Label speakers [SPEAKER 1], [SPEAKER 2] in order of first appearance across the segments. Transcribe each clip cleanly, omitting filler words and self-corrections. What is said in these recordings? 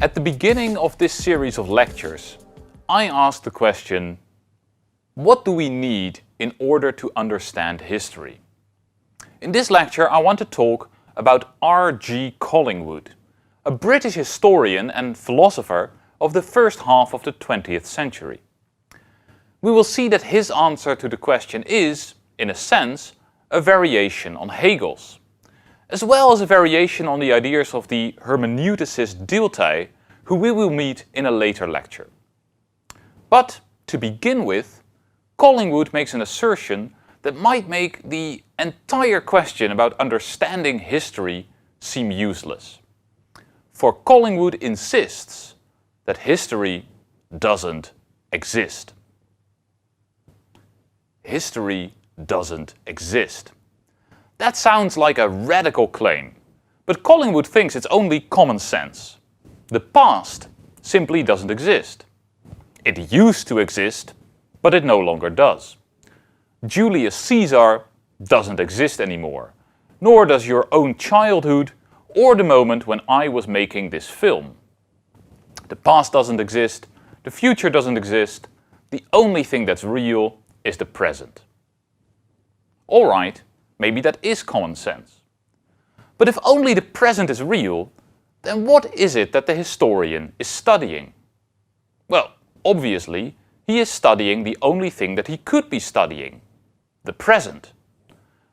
[SPEAKER 1] At the beginning of this series of lectures, I asked the question, what do we need in order to understand history? In this lecture, I want to talk about R.G. Kallingwood, a British historian and philosopher of the first half of the 20th century. We will see that his answer to the question is, in a sense, a variation on Hegel's, as well as a variation on the ideas of the hermeneuticist Dilthey, who we will meet in a later lecture. But, to begin with, Kallingwood makes an assertion that might make the entire question about understanding history seem useless. For Kallingwood insists that history doesn't exist. History doesn't exist. That sounds like a radical claim, but Kallingwood thinks it's only common sense. The past simply doesn't exist. It used to exist, but it no longer does. Julius Caesar doesn't exist anymore, nor does your own childhood or the moment when I was making this film. The past doesn't exist, the future doesn't exist, the only thing that's real is the present. Alright, maybe that is common sense. But if only the present is real, then what is it that the historian is studying? Well, obviously, he is studying the only thing that he could be studying, the present.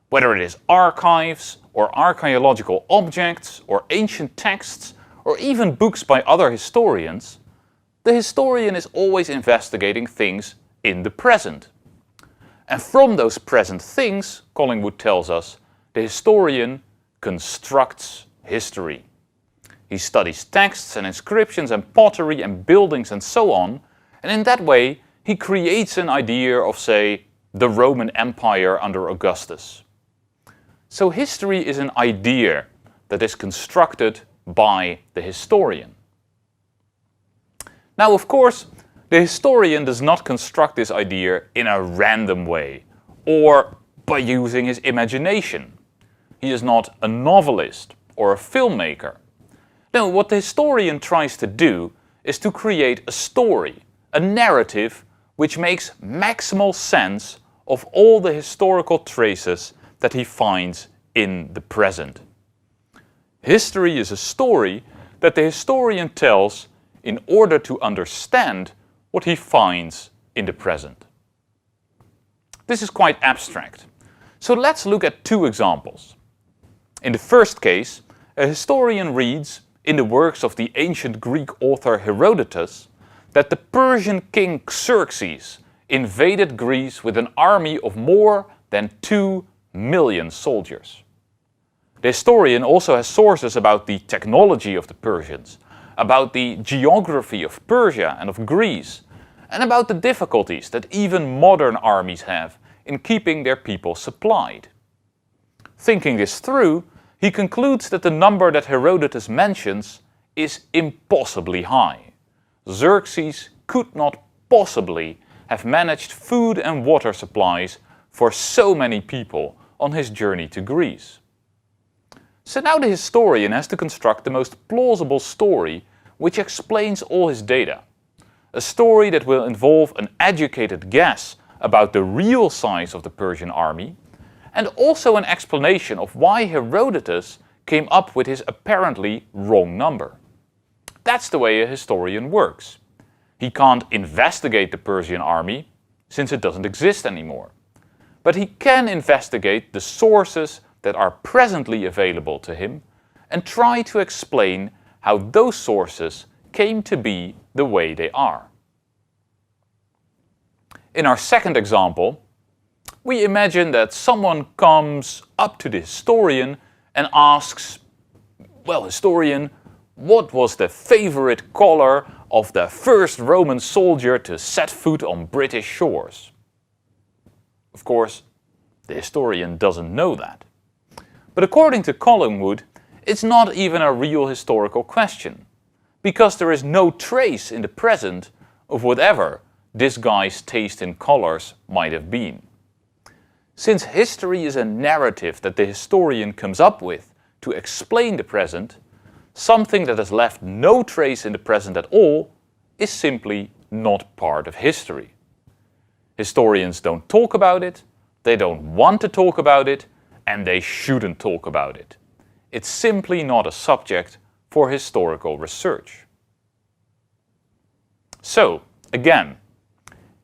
[SPEAKER 1] Whether it is archives, or archaeological objects, or ancient texts, or even books by other historians, the historian is always investigating things in the present. And from those present things, Kallingwood tells us, the historian constructs history. He studies texts and inscriptions and pottery and buildings and so on, and in that way he creates an idea of, say, the Roman Empire under Augustus. So history is an idea that is constructed by the historian. Now, of course, the historian does not construct this idea in a random way or by using his imagination. He is not a novelist or a filmmaker. No, what the historian tries to do is to create a story, a narrative which makes maximal sense of all the historical traces that he finds in the present. History is a story that the historian tells in order to understand what he finds in the present. This is quite abstract, so let's look at two examples. In the first case, a historian reads in the works of the ancient Greek author Herodotus that the Persian king Xerxes invaded Greece with an army of more than 2 million soldiers. The historian also has sources about the technology of the Persians, about the geography of Persia and of Greece, and about the difficulties that even modern armies have in keeping their people supplied. Thinking this through, he concludes that the number that Herodotus mentions is impossibly high. Xerxes could not possibly have managed food and water supplies for so many people on his journey to Greece. So now the historian has to construct the most plausible story which explains all his data. A story that will involve an educated guess about the real size of the Persian army, and also an explanation of why Herodotus came up with his apparently wrong number. That's the way a historian works. He can't investigate the Persian army, since it doesn't exist anymore. But he can investigate the sources that are presently available to him and try to explain how those sources came to be the way they are. In our second example, we imagine that someone comes up to the historian and asks, well, historian, what was the favorite color of the first Roman soldier to set foot on British shores? Of course, the historian doesn't know that. But according to Kallingwood, it's not even a real historical question, because there is no trace in the present of whatever this guy's taste in colors might have been. Since history is a narrative that the historian comes up with to explain the present, something that has left no trace in the present at all, is simply not part of history. Historians don't talk about it, they don't want to talk about it, and they shouldn't talk about it. It's simply not a subject for historical research. So, again,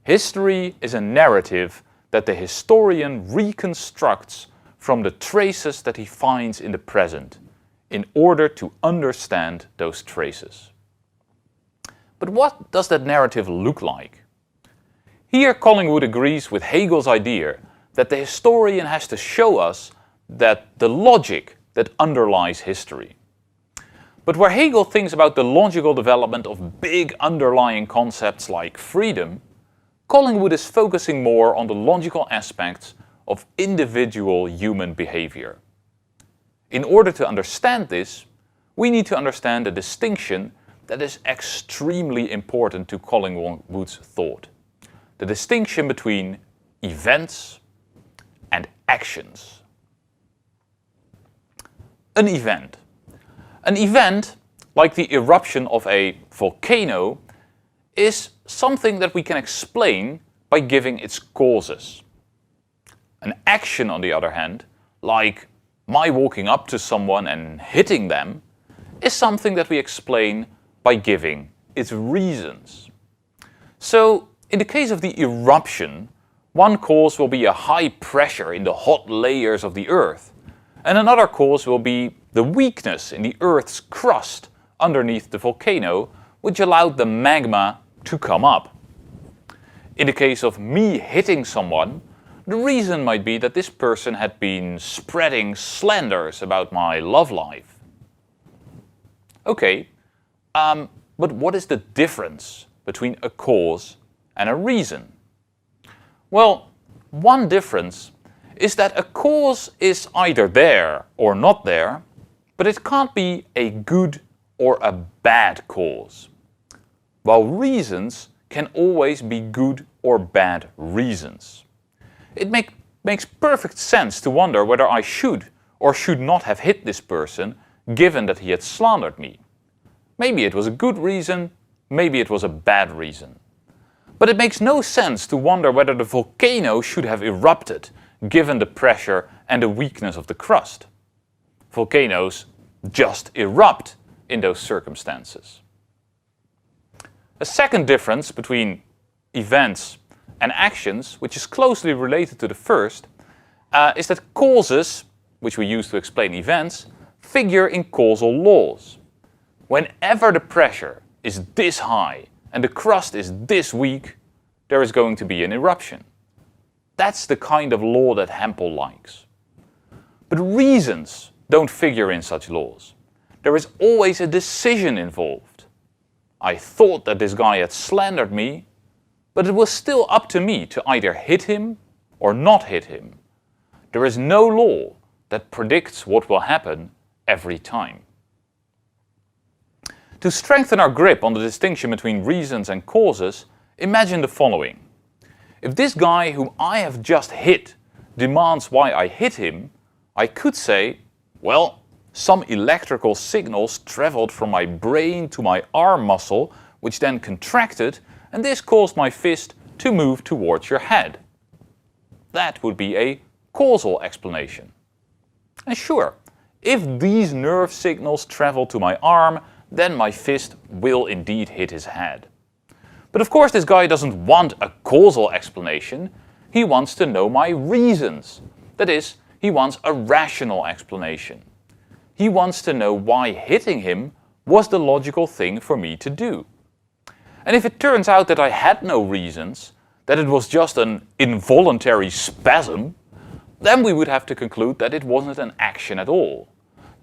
[SPEAKER 1] history is a narrative that the historian reconstructs from the traces that he finds in the present in order to understand those traces. But what does that narrative look like? Here Kaalingwood agrees with Hegel's idea that the historian has to show us that the logic that underlies history. But where Hegel thinks about the logical development of big underlying concepts like freedom, Kaalingwood is focusing more on the logical aspects of individual human behavior. In order to understand this, we need to understand a distinction that is extremely important to Kaalingwood's thought. The distinction between events and actions. An event. An event, like the eruption of a volcano, is something that we can explain by giving its causes. An action, on the other hand, like my walking up to someone and hitting them, is something that we explain by giving its reasons. So, in the case of the eruption, one cause will be a high pressure in the hot layers of the earth, and another cause will be the weakness in the earth's crust underneath the volcano, which allowed the magma to come up. In the case of me hitting someone, the reason might be that this person had been spreading slanders about my love life. Okay, but what is the difference between a cause and a reason? Well, one difference is that a cause is either there or not there, but it can't be a good or a bad cause, while reasons can always be good or bad reasons. It makes perfect sense to wonder whether I should or should not have hit this person, given that he had slandered me. Maybe it was a good reason, maybe it was a bad reason. But it makes no sense to wonder whether the volcano should have erupted, given the pressure and the weakness of the crust. Volcanoes just erupt in those circumstances. A second difference between events and actions, which is closely related to the first, is that causes, which we use to explain events, figure in causal laws. Whenever the pressure is this high and the crust is this weak, there is going to be an eruption. That's the kind of law that Hempel likes. But reasons don't figure in such laws. There is always a decision involved. I thought that this guy had slandered me, but it was still up to me to either hit him or not hit him. There is no law that predicts what will happen every time. To strengthen our grip on the distinction between reasons and causes, imagine the following. If this guy whom I have just hit demands why I hit him, I could say, well, some electrical signals traveled from my brain to my arm muscle, which then contracted, and this caused my fist to move towards your head. That would be a causal explanation. And sure, if these nerve signals travel to my arm, then my fist will indeed hit his head. But of course this guy doesn't want a causal explanation, he wants to know my reasons. That is, he wants a rational explanation. He wants to know why hitting him was the logical thing for me to do. And if it turns out that I had no reasons, that it was just an involuntary spasm, then we would have to conclude that it wasn't an action at all.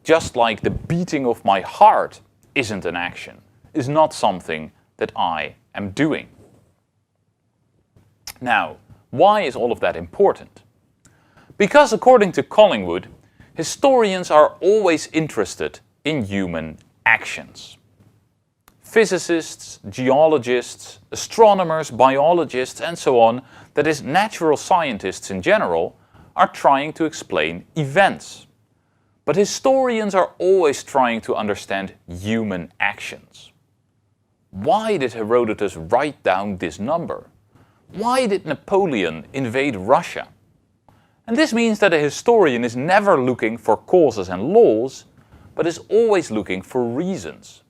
[SPEAKER 1] Just like the beating of my heart isn't an action, is not something that I am doing. Now, why is all of that important? Because according to Kaalingwood, historians are always interested in human actions. Physicists, geologists, astronomers, biologists, and so on, that is, natural scientists in general, are trying to explain events. But historians are always trying to understand human actions. Why did Herodotus write down this number? Why did Napoleon invade Russia? And this means that a historian is never looking for causes and laws, but is always looking for reasons.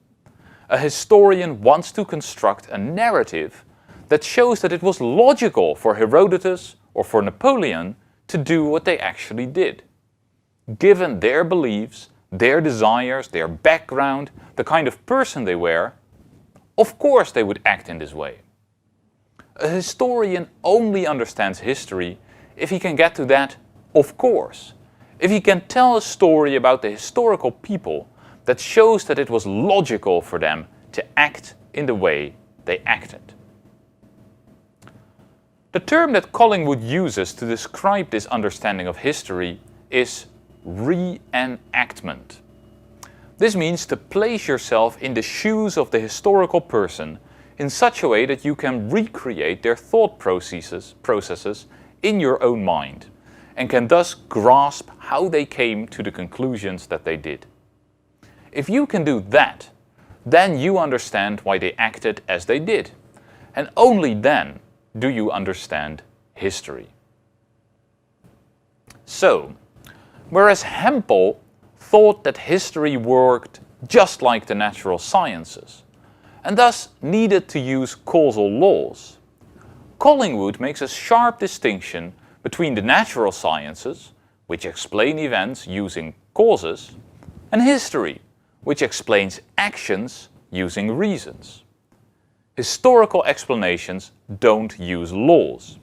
[SPEAKER 1] A historian wants to construct a narrative that shows that it was logical for Herodotus or for Napoleon to do what they actually did. Given their beliefs, their desires, their background, the kind of person they were, of course they would act in this way. A historian only understands history if he can get to that of course. If he can tell a story about the historical people that shows that it was logical for them to act in the way they acted. The term that Kallingwood uses to describe this understanding of history is reenactment. This means to place yourself in the shoes of the historical person in such a way that you can recreate their thought processes in your own mind, and can thus grasp how they came to the conclusions that they did. If you can do that, then you understand why they acted as they did, and only then do you understand history. So, whereas Hempel thought that history worked just like the natural sciences, and thus needed to use causal laws, Kallingwood makes a sharp distinction between the natural sciences, which explain events using causes, and history, which explains actions using reasons. Historical explanations don't use laws.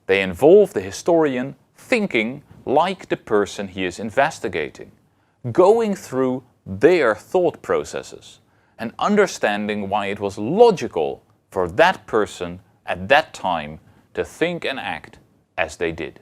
[SPEAKER 1] They involve the historian thinking like the person he is investigating, going through their thought processes and understanding why it was logical for that person at that time to think and act as they did.